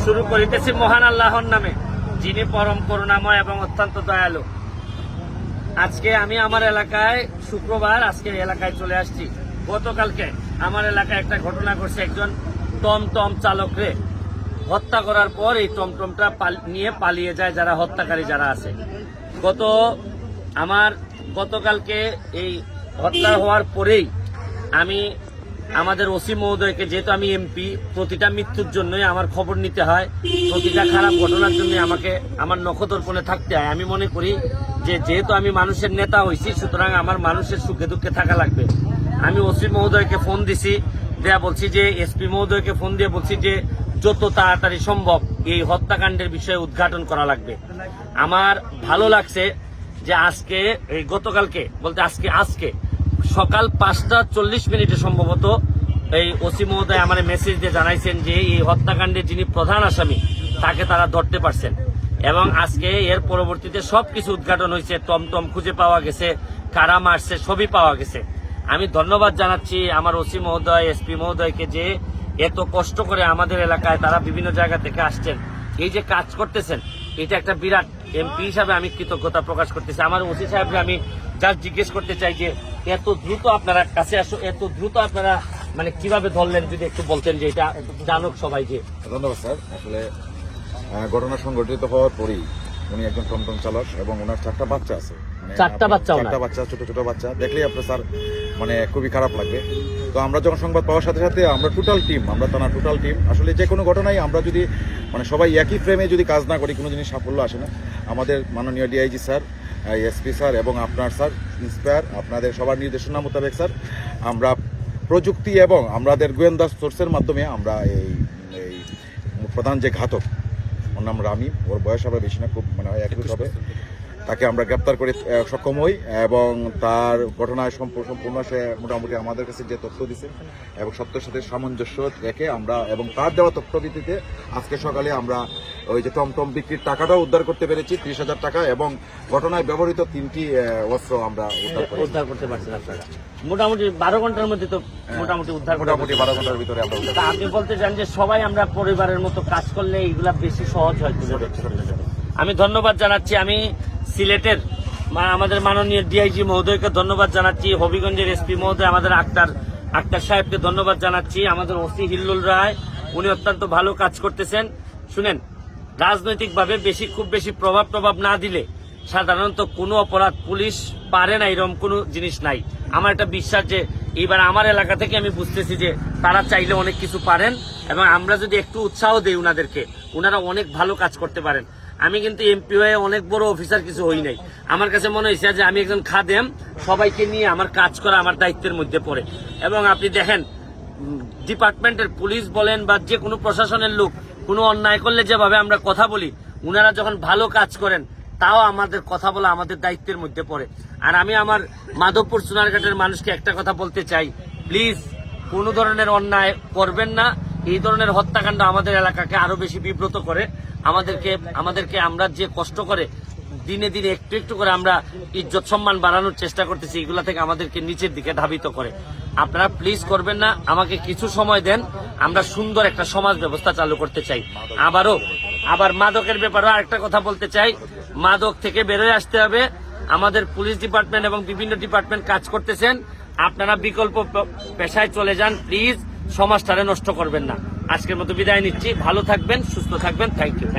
শুরু করিতেছি মহান আল্লাহর নামে, যিনি পরম করুণাময় এবং অত্যন্ত দয়ালু। আজকে আমি আমার এলাকায় শুক্রবার আজকে এলাকায় চলে আসছি। গতকালকে আমার এলাকায় একটা ঘটনা ঘটছে, একজন টমটম চালকরে হত্যা করার পর এই টমটমটা নিয়ে পালিয়ে যায় যারা হত্যাকারী যারা আছে। গতকালকে এই হত্যা হওয়ার পরেই আমি আমাদের ওসি মহোদয়কে, যেহেতু আমি এমপি, প্রতিটা মৃত্যুর জন্যই আমার খবর নিতে হয়, প্রতিটা খারাপ ঘটনার জন্য আমাকে আমার নখদর্পণে থাকতে হয়। আমি মনে করি যে যেহেতু আমি মানুষের নেতা হয়েছি, সুতরাং আমার মানুষের সুখে দুঃখে থাকা লাগবে। আমি ওসি মহোদয়কে ফোন দিছি, বলছি যে এসপি মহোদয়কে ফোন দিয়ে বলছি যে যত তাড়াতাড়ি সম্ভব এই হত্যাকাণ্ডের বিষয়ে উদ্ঘাটন করা লাগবে। আমার ভালো লাগছে যে আজকে এই গতকালকে বলতে আজকে সকাল 5:40 সম্ভবত এই ওসি মহোদয় আমার মেসেজ দিয়ে জানাইছেন যে এই হত্যাকাণ্ডের যিনি প্রধান আসামি তাকে তারা ধরতে পারছেন, এবং আজকে এর পরবর্তীতে সবকিছু উদ্ঘাটন হয়েছে, টমটম খুঁজে পাওয়া গেছে, কারা মারছে সবই পাওয়া গেছে। আমি ধন্যবাদ জানাচ্ছি আমার ওসি মহোদয়, এসপি মহোদয়কে যে এত কষ্ট করে আমাদের এলাকায় তারা বিভিন্ন জায়গা থেকে আসছেন, এই যে কাজ করতেছেন, এটা একটা বিরাট। এমপি হিসাবে আমি কৃতজ্ঞতা প্রকাশ করতেছি। আমার ওসি সাহেবকে আমি জাস্ট জিজ্ঞেস করতে চাই যে এত দ্রুত আপনারা কাছে এত দ্রুত আপনারা মানে কিভাবে ধরলেন, যদি একটু বলতেন যে এটা জানুক সবাই। যে ধন্যবাদ স্যার। আসলে ঘটনা সংঘটিত হওয়ার পরেই উনি একজন টমটম চালক এবং ওনার 4টা বাচ্চা আছে, চারটা বাচ্চা, ছোট ছোট বাচ্চা। দেখলেই আপনার স্যার মানে খুবই খারাপ লাগবে। তো আমরা যখন সংবাদ পাওয়ার সাথে সাথে আমরা টোটাল টিম, আমরা থানার টোটাল টিম, আসলে যে কোনো ঘটনায় আমরা যদি মানে সবাই একই ফ্রেমে যদি কাজ না করি কোনো জিনিস সাফল্য আসে না। আমাদের মাননীয় ডিআইজি স্যার, এসপি স্যার এবং আপনার স্যার ইন্সপায়ার, আপনাদের সবার নির্দেশনা মোতাবেক স্যার আমরা প্রযুক্তি এবং আমাদের গোয়েন্দা সোর্সের মাধ্যমে আমরা এই প্রধান যে ঘাতক, ওর নাম রামিম, ওর বয়স আবার বেশি না, খুব মানে 21 হবে, তাকে আমরা গ্রেপ্তার করে সক্ষম হই এবং তার ঘটনায় সম্পূর্ণ সে মোটামুটি আমাদের কাছে যে তথ্য দিছে এবং সত্যের সাথে সামঞ্জস্য রেখে আমরা এবং তার দেওয়া তথ্য ভিত্তিতে আজকে সকালে আমরা ওই যে টমটম বিক্রির টাকাটাও উদ্ধার করতে পেরেছি, 30,000 টাকা, এবং ঘটনায় ব্যবহৃত 3টি অস্ত্র আমরা উদ্ধার করতে পারছি। আপনারা মোটামুটি 12 ঘন্টার মধ্যে তো মোটামুটি 12 ঘন্টার ভিতরে আমরা। আপনি বলতে চান যে সবাই আমরা পরিবারের মতো কাজ করলে এইগুলা বেশি সহজ হয়। আমি ধন্যবাদ জানাচ্ছি। আমি সিলেটের আমাদের মাননীয় ডিআইজি মহোদয়কে ধন্যবাদ জানাচ্ছি, হবিগঞ্জের এসপি মহোদয় আমাদের আক্তার সাহেবকে ধন্যবাদ জানাচ্ছি, আমাদের ওসি হিল্লুল রায়, উনি অত্যন্ত ভালো কাজ করতেছেন। শুনেন, রাজনৈতিকভাবে খুব বেশি প্রভাব না দিলে সাধারণত কোনো অপরাধ পুলিশ পারে না, এরকম কোনো জিনিস নাই। আমার একটা বিশ্বাস যে এইবার আমার এলাকা থেকে আমি বুঝতেছি যে তারা চাইলে অনেক কিছু পারেন, এবং আমরা যদি একটু উৎসাহ দেই উনাদেরকে, উনারা অনেক ভালো কাজ করতে পারেন। আমি কিন্তু এমপি হয়ে অনেক বড় অফিসার কিছু হই নাই। আমার কাছে মনে হয়েছে যে আমি একজন খাদেম, সবাইকে নিয়ে আমার কাজ করা আমার দায়িত্বের মধ্যে পড়ে। এবং আপনি দেখেন, ডিপার্টমেন্টের পুলিশ বলেন বা যে কোনো প্রশাসনের লোক কোনো অন্যায় করলে যেভাবে আমরা কথা বলি, উনারা যখন ভালো কাজ করেন তাও আমাদের কথা বলা আমাদের দায়িত্বের মধ্যে পড়ে। আর আমি আমার মাধবপুর সোনারঘাটের মানুষকে একটা কথা বলতে চাই, প্লিজ কোনো ধরনের অন্যায় করবেন না। এই ধরনের হত্যাকাণ্ড আমাদের এলাকাকে আরো বেশি বিব্রত করে। আমাদেরকে আমরা যে কষ্ট করে দিনে দিনে একটু একটু করে আমরা ইজ্জত সম্মান বাড়ানোর চেষ্টা করতেছি, এগুলা থেকে আমাদেরকে নিচের দিকে ধাবিত করে। আপনারা প্লিজ করবেন না, আমাকে কিছু সময় দেন, আমরা সুন্দর একটা সমাজ ব্যবস্থা চালু করতে চাই। আবার মাদকের ব্যাপারে আরেকটা কথা বলতে চাই, মাদক থেকে বেরোয় আসতে হবে। আমাদের পুলিশ ডিপার্টমেন্ট এবং বিভিন্ন ডিপার্টমেন্ট কাজ করতেছেন, আপনারা বিকল্প পেশায় চলে যান, প্লিজ সমাজটারে নষ্ট করবেন না। আজকের মতো বিদায় নিচ্ছি, ভালো থাকবেন, সুস্থ থাকবেন। Thank you.